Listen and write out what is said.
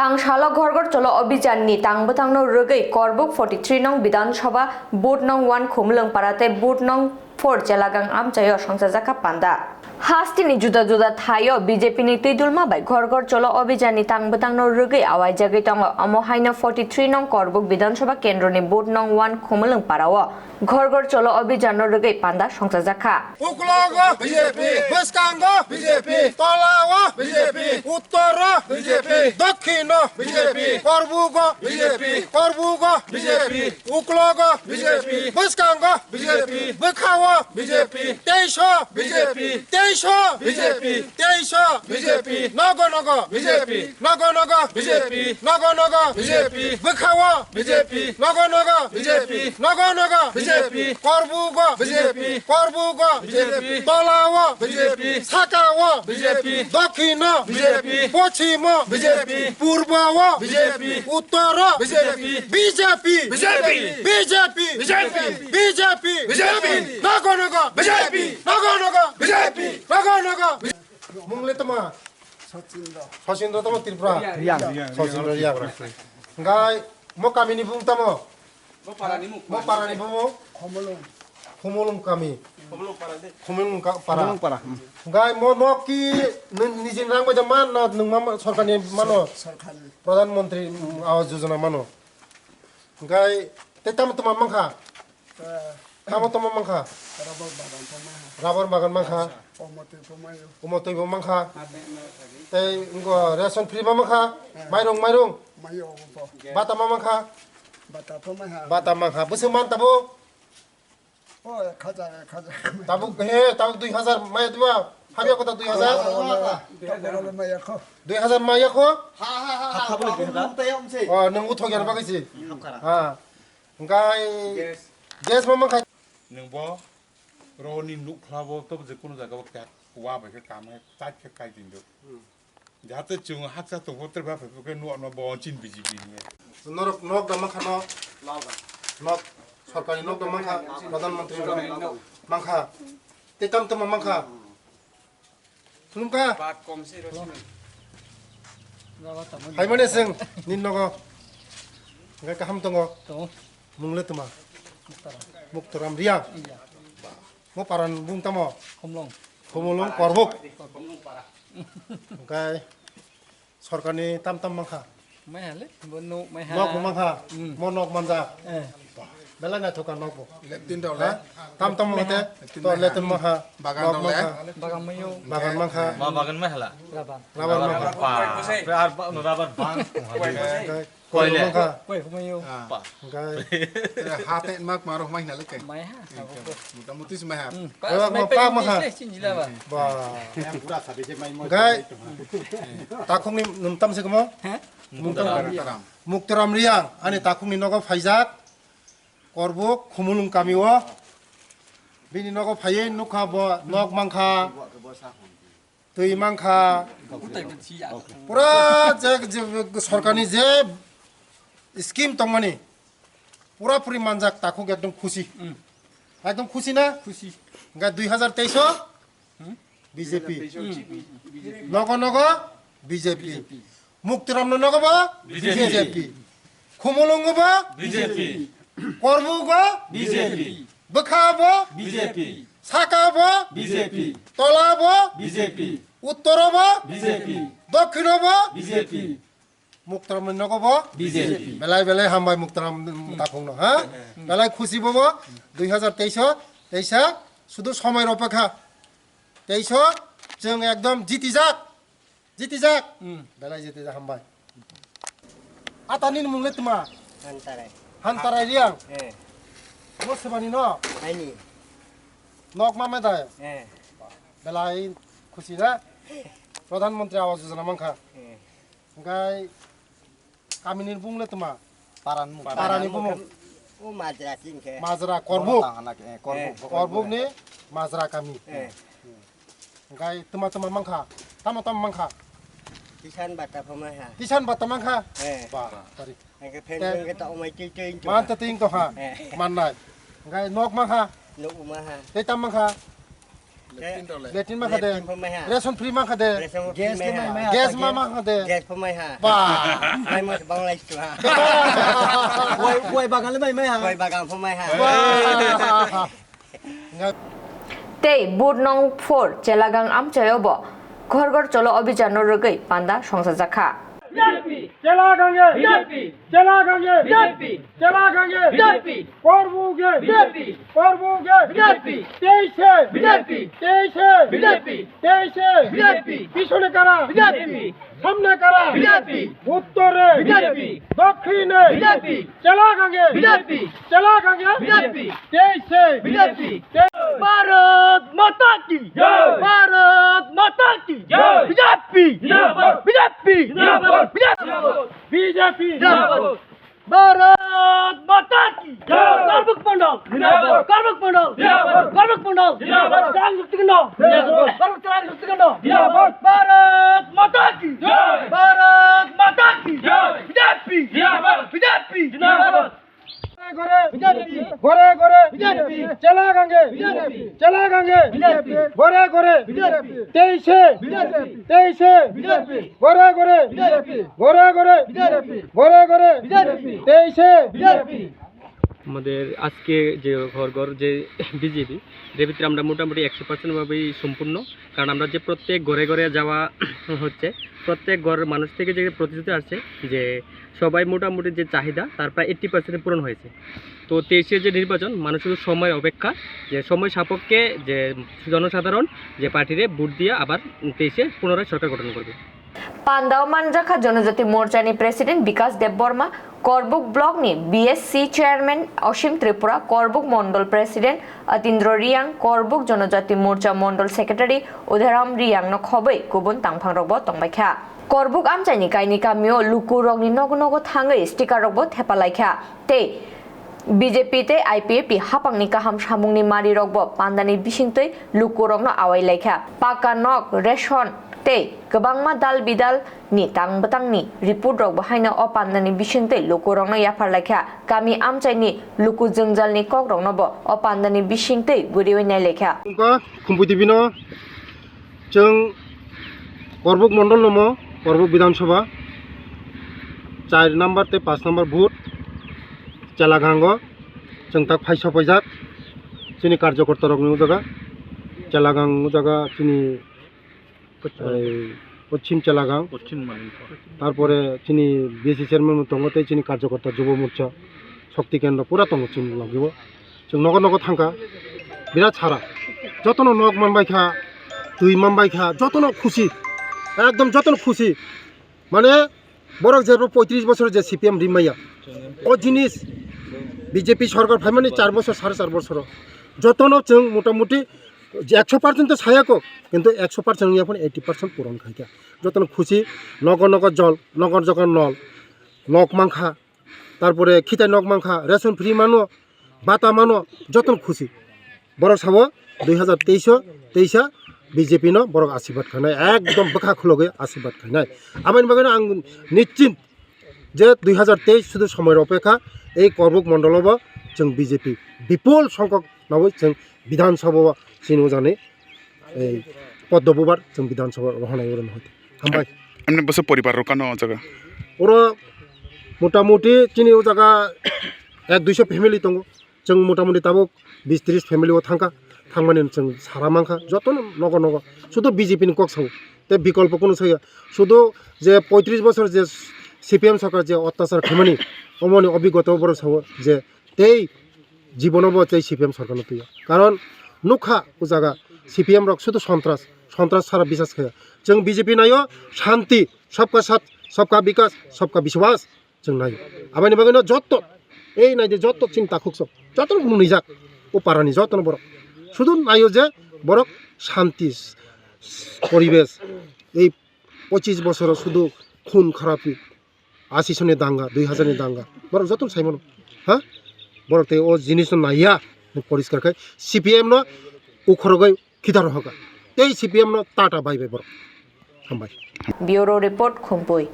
तांगशाला घरघर चलो अभियाननि तांबतांनो रगै करबुक 43 नं विधानसभा बुथ नं 1 खुमलंपाराते बुथ नं 4 चेलागां आमचायो संसाजाका पान्दा हास्तिनि जुदा जुदा थायो बीजेपी नि तैदुलमा बाय घरघर चलो अभियाननि तांबतांनो रगै आवाय जागै तंग अमहायनो 43 नं करबुक विधानसभा केन्द्रनि बुथ नं 1 खुमलंपाराओ घरघर चलो अभियान रगै पान्दा संसाजाका उक्लागो बीजेपी वेस्टांगो बीजेपी तलागो बीजेपी उत्तर बीजेपी दक्षिण बीजेपी करबुगो बीजेपी उक्लागो बीजेपी वेस्टांगो बीजेपी बखावो बीजेपी तेइसो बीजेपी नगो नगो बीजेपी बखावो बीजेपी नगो नगो बीजेपी करबुगो बीजेपी तलावो बीजेपी साकावो बीजेपी दक्षिण बीजेपी पश्चिम बीजेपी पूर्ववो बीजेपी उत्तर बीजेपी नगो नगो बीजेपी मुंगले तमा सचिन्द्र तमा त्रिपुरा सचिन्द्र रियां गाय मो कामिनी बुं तमा मो पारानि बुं खुमलुं कामी खुमलुं पारा गाय मो नकी निजिन रां बायदा मान ना नों सरकारनि मानो प्रधानमंत्री आवास योजना मानो गाय ते तम तमा मंखा रबर बागान मंखा उमतै मंखा ते रेशन फ्री मंखा माइरं बाता मंखा बस मान तबो ताबु हे ताबु 2000 माय दुआ हाबिया को 2000 माय को नों उथगेन बागैसि गाय गेस मंखा नोंबो रनि नुख्लाबो तो जिकुनु जागाव क्या वा बाय काम ताक के काय दिन्दो जाते जों हाकसा तो होतर बा फके नु न बचिन बीजेपी नि नरक नक दम खानो नक सरकारनि नक दम खा प्रधानमंत्री मंखा ते तम तम मंखा तुमका बात कम से रसिन हायमने सिं निनगो गा काहम तंगो मुंगले तमा मुक्तराम रिया मो पारान बुं तमो खुमलुं करबुक गाय सरकारनि ताम मंखा Mahal bono mahal. नक मंखा मो नक मनजा बेला ना थोका नक बो Letin dah le. ताम मते तो लेतन मंखा Bagan dah le. Bagang mayo. बागान मंखा bagan mahla Rabang. राबर मंखा par rabar bang कोई मंखा Koi mayo. गाय Hati mak maruh mah nak le. Mai ha. Muka muti semah. बा गाय ताखुंनि नमताम से कमो मुक्तराम रिया आनि ताखुंनि नगो फाइजाक करबुक खुमुलुं कामिओ बिनि नगो फाये नुखा ब नक मंखा तै मंखा पुरा जे सरकारनि जे स्कीम तंगमानि पुरा पुरी मानजाक ताखुक एकदम खुशी ना Kusi. गा 2023 बीजेपी नगो बीजेपी मुक्तिराम नगो बीजेपी खुमलुंगो bjp करबुगो bjp बखाबो bjp साकाबो bjp तलाबो bjp उत्तरबो bjp दक्षिणबो bjp मुक्तराम नगो bjp बेलाय हामबाय मुक्तराम ताखुंनो हा बेलाय खुशिबो 2023 শুধু সময়ের অপেক্ষা 23 जों एकदम जितिजाक बेलाय जितिजाक हामबाय आतानि मुंले तुमा हानताराय रियां मोसबानि न नक मामे दाय बेलाय खुशी ना प्रधानमंत्री आवास योजना मंखा गाय कामिनि बुंले तुमा पारानि बुं माजरा करबुक नि माजरा कामी गाय तुमा मंखा तम मंखा Kisan bata pemaha. किसान बात मंखा बा तारि Ang kapendong kita umay titing. मान ततिंग तो हा मान नाय गाय नक मंखा Nuk umaha. ते तम मंखा Letin ma khade. Pemaha. Ration free ma khade. Gas pemaha. Gas ma khade. Gas pemaha. Ba. Mai mas banglai tu ha. Quay bagan lấy mấy hả? Koi bagang pemaha. Tei Board Nong 4 Chelagang Amchayo bo ঘর ঘর চলো অভিযান রগৈ পান্দা সংসদ জাখা চেলাগাঙ্গে চেলাগাঙ্গে চেলাগাঙ্গে করবুগে তেইশে পিছনে কারা সামনে কারা উত্তরে দক্ষিণে চেলাগাঙ্গে তেইশে ভারত মাতা কি ভারত মাতা কি বিজেপি ভারত মাতা কি কার্বক মন্ডল ত্রাণ শক্তি কেন্দ্র ত্রাণ শক্তি কেন্দ্র ভারত মাতা কি বিজেপি ঘরে ঘরে চেলাগাঙ্গে ঘরে ঘরে তেইশে ঘরে ঘরে তেইশে আমাদের আজকে যে ঘর ঘর যে বিজেপি এর ভিতরে আমরা মোটামুটি 100% ভাবেই সম্পূর্ণ, কারণ আমরা যে প্রত্যেক ঘরে ঘরে যাওয়া হচ্ছে, প্রত্যেক ঘরের মানুষ থেকে যে প্রতিশ্রুতি আসছে যে সবাই মোটামুটি যে চাহিদা তার প্রায় 80% পূরণ হয়েছে। তো 23-এর যে নির্বাচন মানুষ শুধু সময় অপেক্ষা, যে সময় সাপেক্ষে যে জনসাধারণ যে পার্টিরে ভোট দিয়ে আবার 23-এ পুনরায় সরকার গঠন করবে। পান্দাও মানজাখা জনজাতি মোর্চানি প্রেসিডেন্ট বিকাশ দেববর্মা, করবুক ব্লক নি বিএসসি চেয়ারম্যান অসীম ত্রিপুরা, করবুক মন্ডল প্রেসিডেন্ট অতীন্দ্র রিয়াং, করবুক জনজাতি মোর্চা মন্ডল সেক্রেটারি উধারাম রিয়াং ন খबै গুবুন তাংফাং রগbo tongbaikha। করবুক আমচাইনি কাইনি কামিও লুকু রগনি নগ নগ থাঙ্গै স্টিকার রগbo thepalaikha tei বিজেপি তে আইপিএপি হাপাংনি কাহাম সামুংনি মারি রগbo পান্দানি বিসিংতৈ লুকু রগনো আওয়াইলাইখা। পাকা knock ration tei gobangma dal bidal ni tangbotangni report rok bahaina o pandani bisingtei lukurongno yafarlaikha kami amchaini luku jungjalni kokrangno bo o pandani bisingtei gurioi nailekha खुम्पुई टिभिनो जों करबुक मंडल नमो करबुक विधानसभा 4 number ते 5 number vote चेलागांग जों तक फाइसा पैजाक जोंनि कार्यकर्ता रकनि जगह चेलागांग जगह जोंनि पश्चिम चेलागांग तारपरे जोंनि बिएससि चेयारमैन दङते जोंनि कार्यकर्ता युव मोर्चा शक्ति केन्द्र पुरा दङ जोंनि लागिबो जों नगर नगर थांखा बिराद सारा যতন নখ মানবাইখা দুই মানবাইখা যতন খুশি একদম যতন খুশি মানে বড় যে 35 বছর যে সিপিএম রিমাইয়া ও জিনিস বিজেপি সরকার ফাইমানি 4 বছর 4.5 বছর যতন जों মোটামুটি 100% তো ছায়াকো কিন্তু 100% এখন 80% পূরণ খাইকা যতন খুশি নগর নগর জল নগর জগর নল নখ মাংখা তারপরে খিতাই নখ মাংখা রেশন ফ্রি মানো বাতা মানো যতন খুশি বড় সাব 2023 বিজেপি ন বড় আশীর্বাদ খানায় একদম বখা খুলগে আশীর্বাদ খানায় আমার বাগানে আং নিশ্চিত যে 2023 শুধু সময়ের অপেক্ষা এই করবুক মন্ডলব जों বিজেপি বিপুল সংখ্যক নবই जों বিধানসভা চিনো জানে এই পদ্মবুবার जों বিধানসভা রহনায় ওরন হতে হামবাই এমনি বসে পরিবার রকানো জায়গা ওরা মোটামুটি চিনি ও জায়গা 100-200 ফ্যামিলি দङ जों মোটামুটি তাবো 20-30 ফ্যামিলিও থাঙ্কা থাংমানে जों সারা মাংখা যতন নগর নগর শুধু বিজেপিনি কক সাও তে বিকল্প কোনো সইয়া শুধু যে 35 বছর যে সিপিএম সরকার যে অত্যাচার খামানি অমনি অভিজ্ঞতা বড় সাও যে তেই জীবনব তেই সিপিএম সরকার নতুয়া কারণ নুখা ও জায়গা সিপিএম রক শুধু সন্ত্রাস ছাড়া বিশ্বাস খায়া जों বিজেপি নাইও শান্তি সবকা সাথ সবকা বিকাশ সবকা বিশ্বাস जों নাইও আবানি বাগানো যত এই নাই যে যত চিন্তা খুকসব যত নুনিজাক ও পারানি যত বড় শুধু নাইও যে বড় শান্তি পরিবেশ এই 25 বছর শুধু খুন খারাপি 80 সনে দাঙ্গা 2000 দাঙ্গা বড় যত সাইমন হ্যাঁ বড় তে ও জিনিস নাইয়া পরিষ্কার খাই সিপিএম ন উখরগৈ খিদার হকা এই সিপিএম ন টাটা বাইবে বড় হামবাই ব্যুরো রিপোর্ট খুম্পুই।